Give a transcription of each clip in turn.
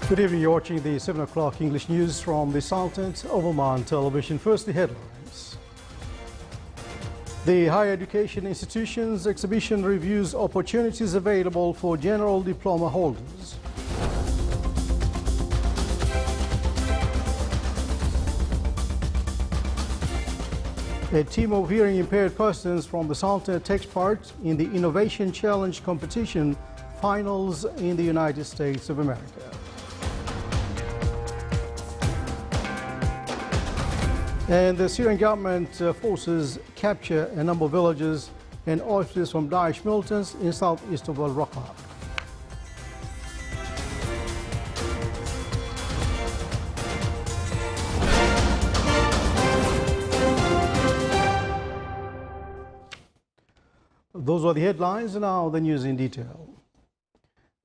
Good evening. You're watching the 7 o'clock English news from the Sultanate of Oman television. First, the headlines. The Higher Education Institutions exhibition reviews opportunities available for general diploma holders. A team of hearing impaired persons from the Sultanate takes part in the Innovation Challenge competition finals in the United States of America. And the Syrian government forces capture a number of villages and oases from Daesh militants in southeast of Al-Raqqa. Those are the headlines, and now the news in detail.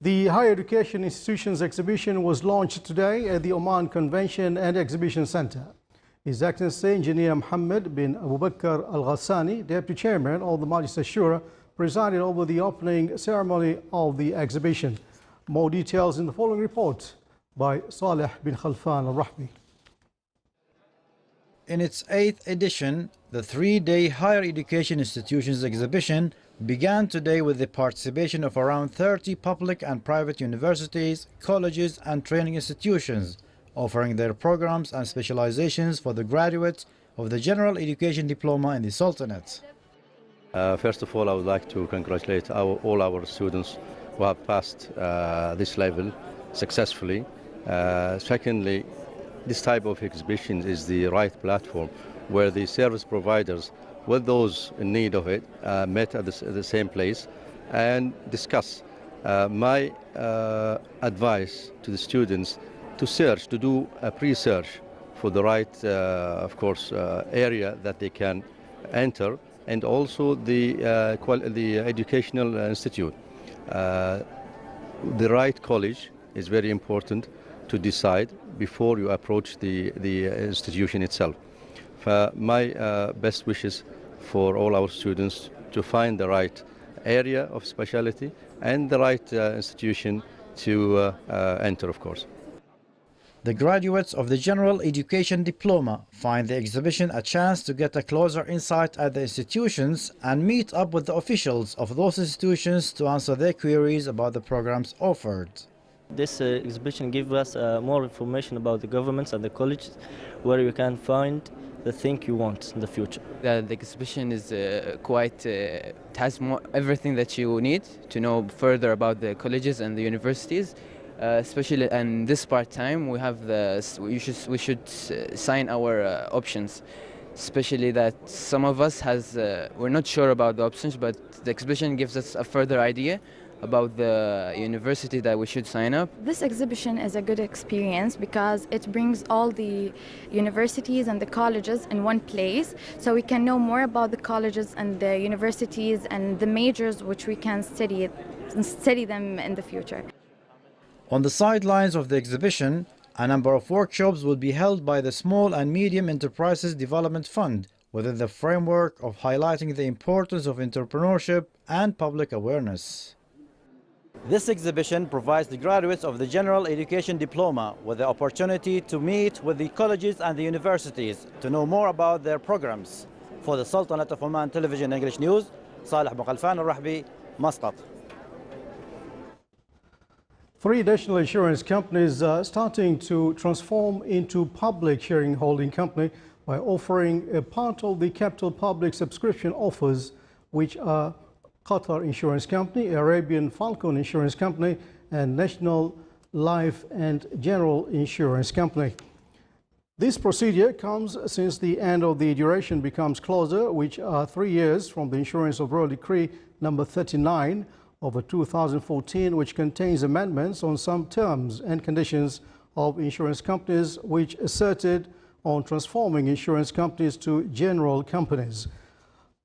The Higher Education Institutions exhibition was launched today at the Oman Convention and Exhibition Center. His Excellency Engineer Mohammed bin Abu Bakr Al-Ghassani, Deputy Chairman of the Majlis Al-Shura, presided over the opening ceremony of the exhibition. More details in the following report by Saleh bin Khalfan Al-Rahbi. In its 8th edition, the 3-day Higher Education Institutions exhibition began today with the participation of around 30 public and private universities, colleges and training institutions, offering their programs and specializations for the graduates of the General Education Diploma in the Sultanate. First of all, I would like to congratulate all our students who have passed this level successfully. Secondly, this type of exhibition is the right platform where the service providers, with those in need of it, met at the same place and discuss. My advice to the students to do a pre-search for the right, area that they can enter, and also the educational institute. The right college is very important to decide before you approach the institution itself. My best wishes for all our students to find the right area of specialty and the right institution to enter, of course. The graduates of the General Education Diploma find the exhibition a chance to get a closer insight at the institutions and meet up with the officials of those institutions to answer their queries about the programs offered. This exhibition gives us more information about the governments and the colleges where you can find the thing you want in the future. The exhibition is it has everything that you need to know further about the colleges and the universities. Especially in this part-time, we should sign our options. Especially that some of us we're not sure about the options, but the exhibition gives us a further idea about the university that we should sign up. This exhibition is a good experience because it brings all the universities and the colleges in one place, so we can know more about the colleges and the universities and the majors which we can study them in the future. On the sidelines of the exhibition, a number of workshops will be held by the Small and Medium Enterprises Development Fund within the framework of highlighting the importance of entrepreneurship and public awareness. This exhibition provides the graduates of the General Education Diploma with the opportunity to meet with the colleges and the universities to know more about their programs. For the Sultanate of Oman Television English News, Saleh bin Khalfan Al-Rahbi, Muscat. 3 national insurance companies are starting to transform into public sharing holding company by offering a part of the capital public subscription offers, which are Qatar Insurance Company, Arabian Falcon Insurance Company, and National Life and General Insurance Company. This procedure comes since the end of the duration becomes closer, which are 3 years from the issuance of Royal Decree number 39 of 2014, which contains amendments on some terms and conditions of insurance companies, which asserted on transforming insurance companies to general companies.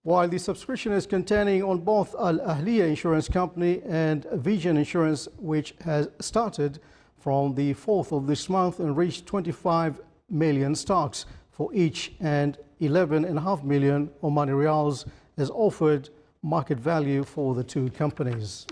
While the subscription is containing on both Al-Ahliya Insurance Company and Vision Insurance, which has started from the 4th of this month and reached 25 million stocks for each, and 11.5 million Omani Riyals as offered market value for the 2 companies.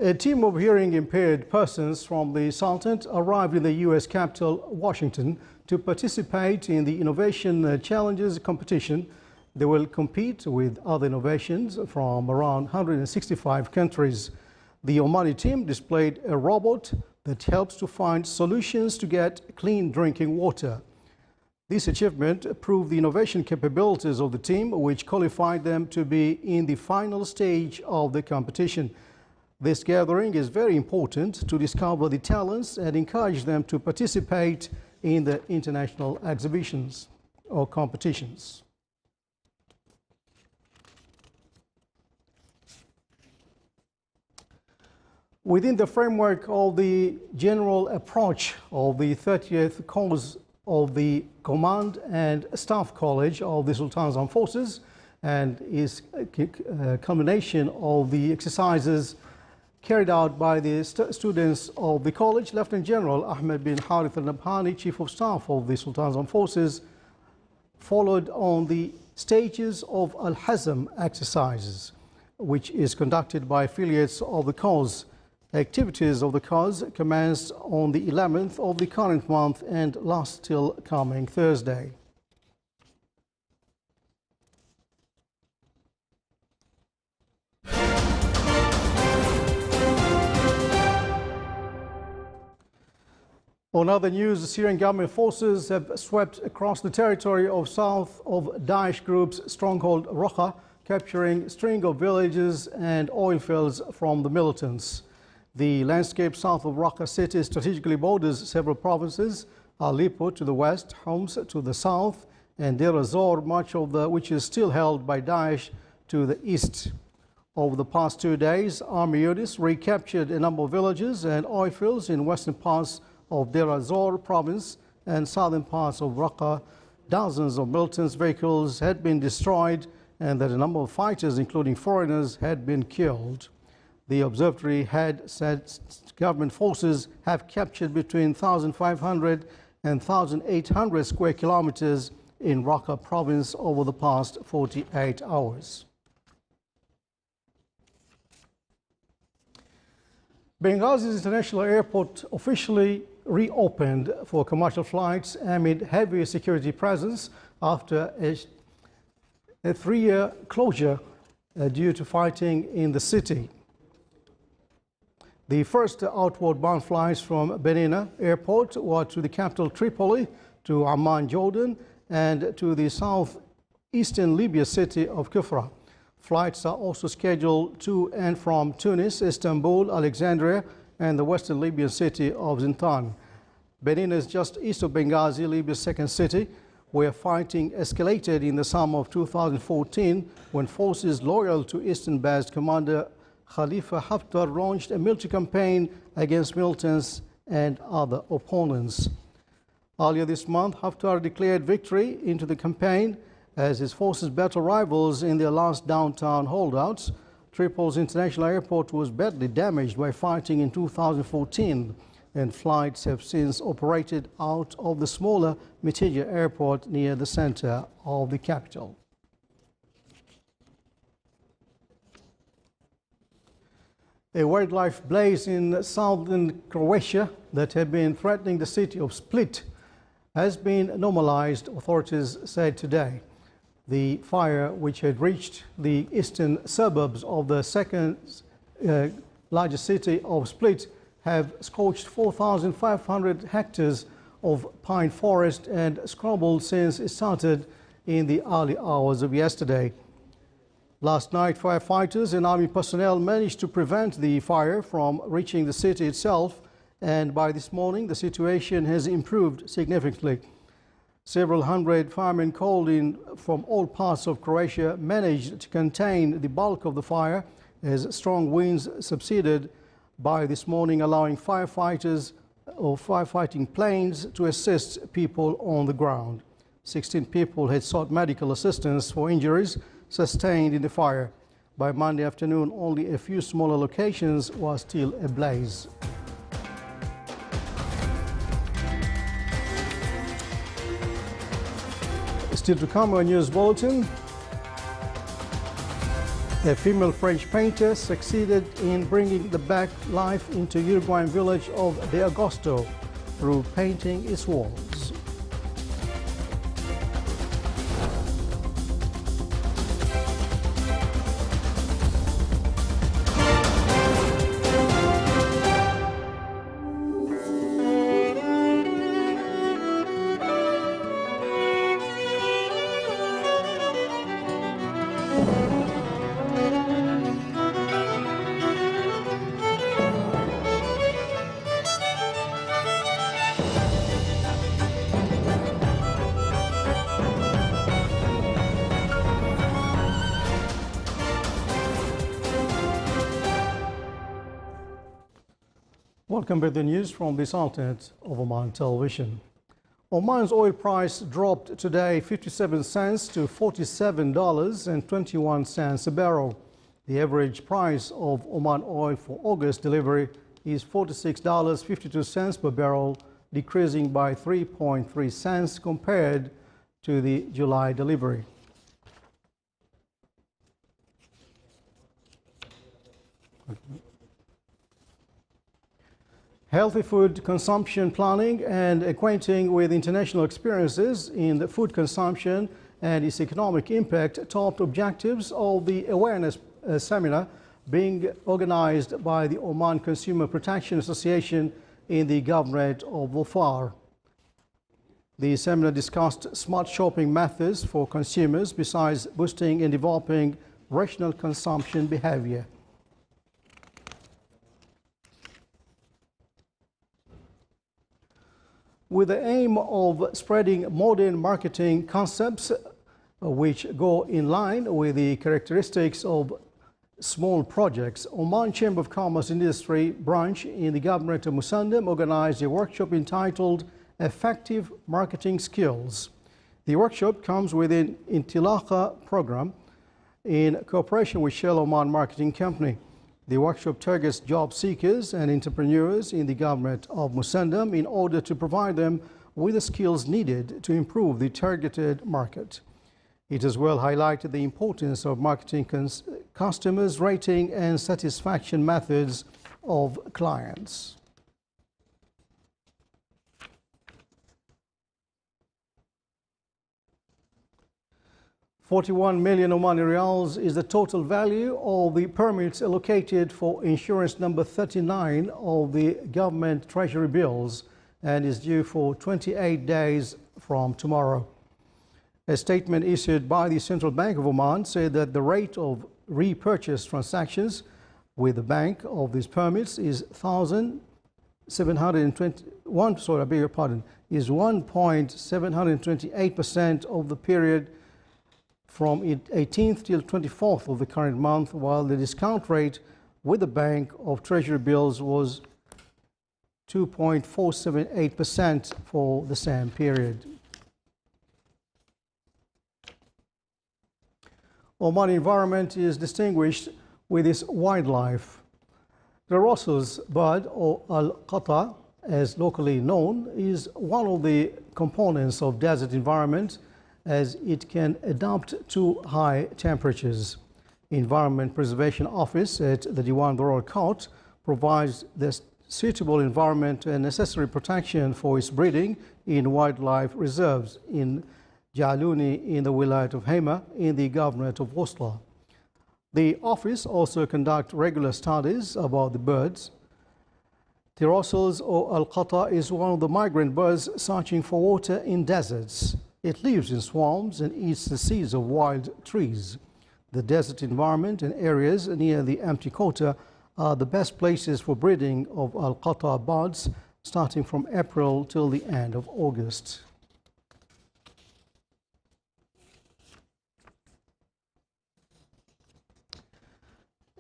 A team of hearing impaired persons from the Sultanate arrived in the U.S. capital, Washington, to participate in the Innovation Challenges competition. They will compete with other innovations from around 165 countries. The Omani team displayed a robot that helps to find solutions to get clean drinking water. This achievement proved the innovation capabilities of the team, which qualified them to be in the final stage of the competition. This gathering is very important to discover the talents and encourage them to participate in the international exhibitions or competitions. Within the framework of the general approach of the 30th course of the Command and Staff College of the Sultan's Armed Forces and is a culmination of the exercises carried out by the students of the college, Lieutenant General Ahmed bin Harith al-Nabhani, Chief of Staff of the Sultan's Armed Forces, followed on the stages of Al-Hazm exercises, which is conducted by affiliates of the cause. Activities of the cause commenced on the 11th of the current month and last till coming Thursday. On other news, the Syrian government forces have swept across the territory of south of Daesh group's stronghold Raqqa, capturing a string of villages and oil fields from the militants. The landscape south of Raqqa city strategically borders several provinces: Aleppo to the west, Homs to the south, and Deir ez-Zor, much of which is still held by Daesh, to the east. Over the past 2 days, army units recaptured a number of villages and oil fields in western parts of Deir ez-Zor province and southern parts of Raqqa. Dozens of militants' vehicles had been destroyed and that a number of fighters, including foreigners, had been killed. The observatory had said government forces have captured between 1,500 and 1,800 square kilometers in Raqqa province over the past 48 hours. Benghazi's international airport officially reopened for commercial flights amid heavy security presence after a 3-year closure due to fighting in the city. The first outward bound flights from Benina Airport were to the capital Tripoli, to Amman, Jordan, and to the southeastern Libya city of Kufra. Flights are also scheduled to and from Tunis, Istanbul, Alexandria, and the western Libyan city of Zintan. Benina is just east of Benghazi, Libya's second city, where fighting escalated in the summer of 2014 when forces loyal to Eastern-based Commander Khalifa Haftar launched a military campaign against militants and other opponents. Earlier this month, Haftar declared victory into the campaign as his forces battled rivals in their last downtown holdouts. Tripoli's international airport was badly damaged by fighting in 2014, and flights have since operated out of the smaller Mitija airport near the center of the capital. A wildlife blaze in southern Croatia that had been threatening the city of Split has been normalized, authorities said today. The fire, which had reached the eastern suburbs of the second largest city of Split, have scorched 4,500 hectares of pine forest and scrubble since it started in the early hours of yesterday. Last night, firefighters and army personnel managed to prevent the fire from reaching the city itself, and by this morning the situation has improved significantly. Several hundred firemen called in from all parts of Croatia managed to contain the bulk of the fire as strong winds subsided by this morning, allowing firefighters or firefighting planes to assist people on the ground. 16 people had sought medical assistance for injuries sustained in the fire. By Monday afternoon, only a few smaller locations were still ablaze. Still to come, our news bulletin. A female French painter succeeded in bringing the back life into Uruguayan village of De Agosto through painting its walls. Welcome back to the news from the Sultanate of Oman Television. Oman's oil price dropped today 57 cents to $47.21 a barrel. The average price of Oman oil for August delivery is $46.52 per barrel, decreasing by 3.3 cents compared to the July delivery. Healthy food consumption planning and acquainting with international experiences in the food consumption and its economic impact topped objectives of the awareness seminar being organized by the Oman Consumer Protection Association in the Governorate of Dhofar. The seminar discussed smart shopping methods for consumers besides boosting and developing rational consumption behavior. With the aim of spreading modern marketing concepts which go in line with the characteristics of small projects, Oman Chamber of Commerce Industry branch in the Governorate of Musandam organized a workshop entitled Effective Marketing Skills. The workshop comes with an Intilaqa program in cooperation with Shell Oman Marketing Company. The workshop targets job seekers and entrepreneurs in the Governorate of Musandam in order to provide them with the skills needed to improve the targeted market. It as well highlighted the importance of marketing customers, rating and satisfaction methods of clients. $41 million Omani Riyals is the total value of the permits allocated for insurance number 39 of the government treasury bills and is due for 28 days from tomorrow. A statement issued by the Central Bank of Oman said that the rate of repurchase transactions with the bank of these permits is 1.728% of the period from 18th till 24th of the current month, while the discount rate with the Bank of Treasury bills was 2.478% for the same period. Oman environment is distinguished with its wildlife. The Ross's bird, or al-Qata, as locally known, is one of the components of desert environment as it can adapt to high temperatures. Environment Preservation Office at the Diwan Darul Court provides the suitable environment and necessary protection for its breeding in wildlife reserves in Jaluni in the Wilayat of Hema in the Governorate of Oslo. The office also conducts regular studies about the birds. The Ross's or al-Qata is one of the migrant birds searching for water in deserts. It lives in swarms and eats the seeds of wild trees. The desert environment and areas near the empty quota are the best places for breeding of al-Qata birds starting from April till the end of August.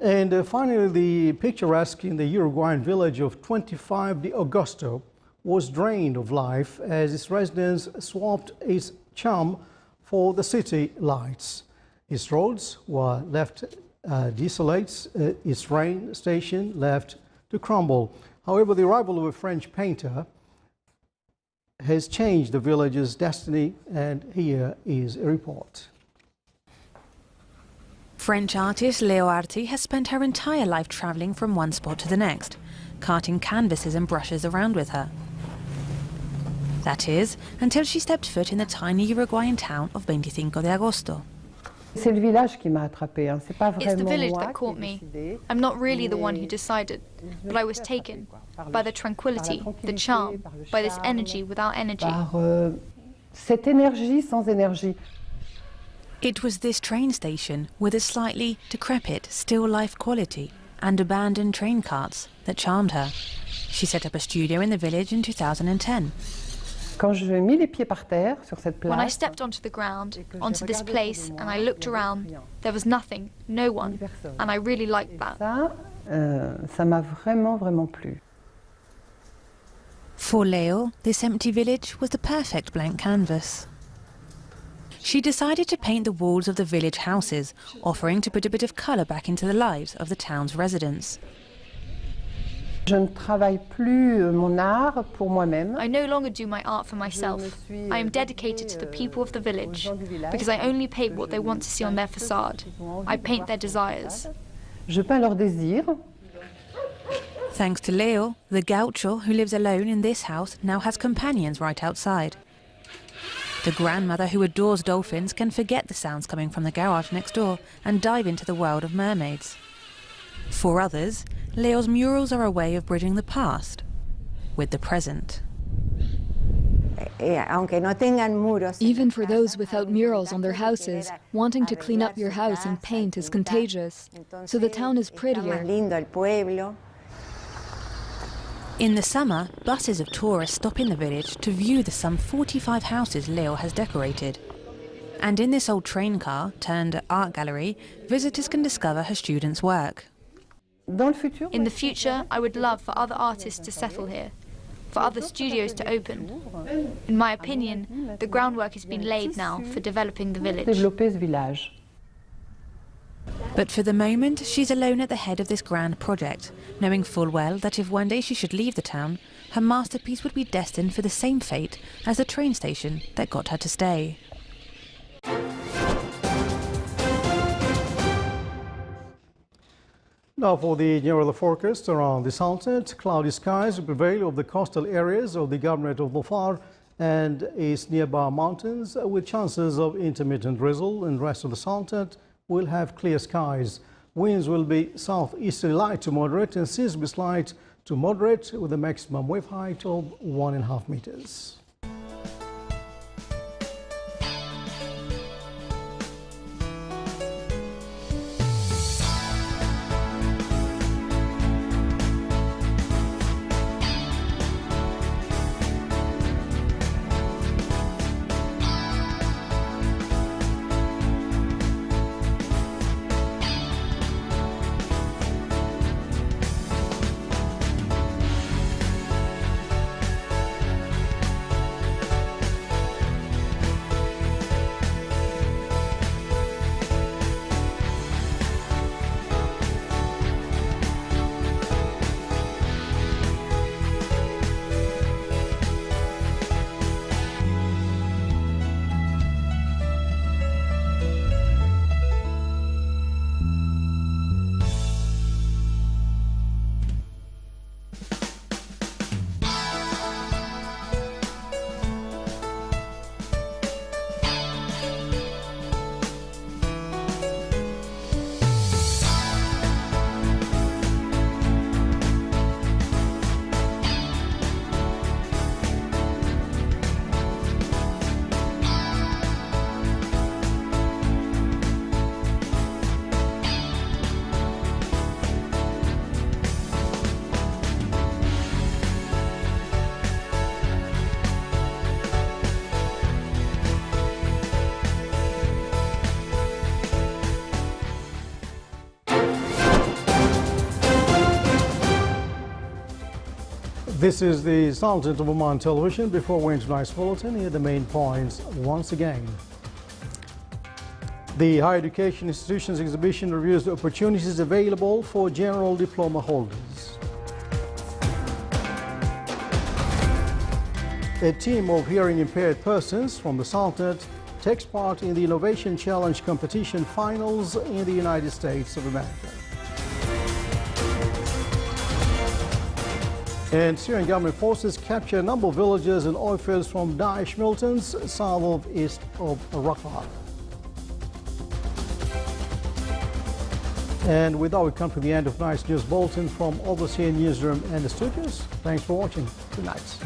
And finally, the picturesque in the Uruguayan village of 25 de Agosto was drained of life as its residents swapped its charm for the city lights. Its roads were left desolate, its train station left to crumble. However, the arrival of a French painter has changed the village's destiny, and here is a report. French artist Leo Arti has spent her entire life travelling from one spot to the next, carting canvases and brushes around with her. That is, until she stepped foot in the tiny Uruguayan town of 25 de Agosto. It's the village that caught me. I'm not really the one who decided, but I was taken by the tranquility, the charm, by this energy without energy. It was this train station with a slightly decrepit, still life quality and abandoned train carts that charmed her. She set up a studio in the village in 2010. When I stepped onto the ground, onto this place, and I looked around, there was nothing, no one, and I really liked that. For Leo, this empty village was the perfect blank canvas. She decided to paint the walls of the village houses, offering to put a bit of colour back into the lives of the town's residents. I no longer do my art for myself. I am dedicated to the people of the village, because I only paint what they want to see on their facade. I paint their desires. Thanks to Leo, the gaucho who lives alone in this house now has companions right outside. The grandmother who adores dolphins can forget the sounds coming from the garage next door and dive into the world of mermaids. For others, Leo's murals are a way of bridging the past with the present. Even for those without murals on their houses, wanting to clean up your house and paint is contagious, so the town is prettier. In the summer, buses of tourists stop in the village to view the some 45 houses Leo has decorated. And in this old train car turned art gallery, visitors can discover her students' work. In the future, I would love for other artists to settle here, for other studios to open. In my opinion, the groundwork has been laid now for developing the village. But for the moment, she's alone at the head of this grand project, knowing full well that if one day she should leave the town, her masterpiece would be destined for the same fate as the train station that got her to stay. Now for the general forecast around the Sultanate, cloudy skies will prevail over the coastal areas of the Governorate of Dhofar and its nearby mountains, with chances of intermittent drizzle, and the rest of the Sultanate will have clear skies. Winds will be southeasterly light to moderate and seas will be slight to moderate with a maximum wave height of 1.5 meters. This is the Sultanate of Oman television. Before we enter tonight's bulletin, here are the main points once again. The Higher Education Institutions exhibition reviews the opportunities available for general diploma holders. A team of hearing impaired persons from the Sultanate takes part in the Innovation Challenge competition finals in the United States of America. And Syrian government forces capture a number of villages and oil fields from Daesh militants south of east of Raqqa. And with that, we come to the end of tonight's news bulletin from Overseas Newsroom and the studios. Thanks for watching. Good night.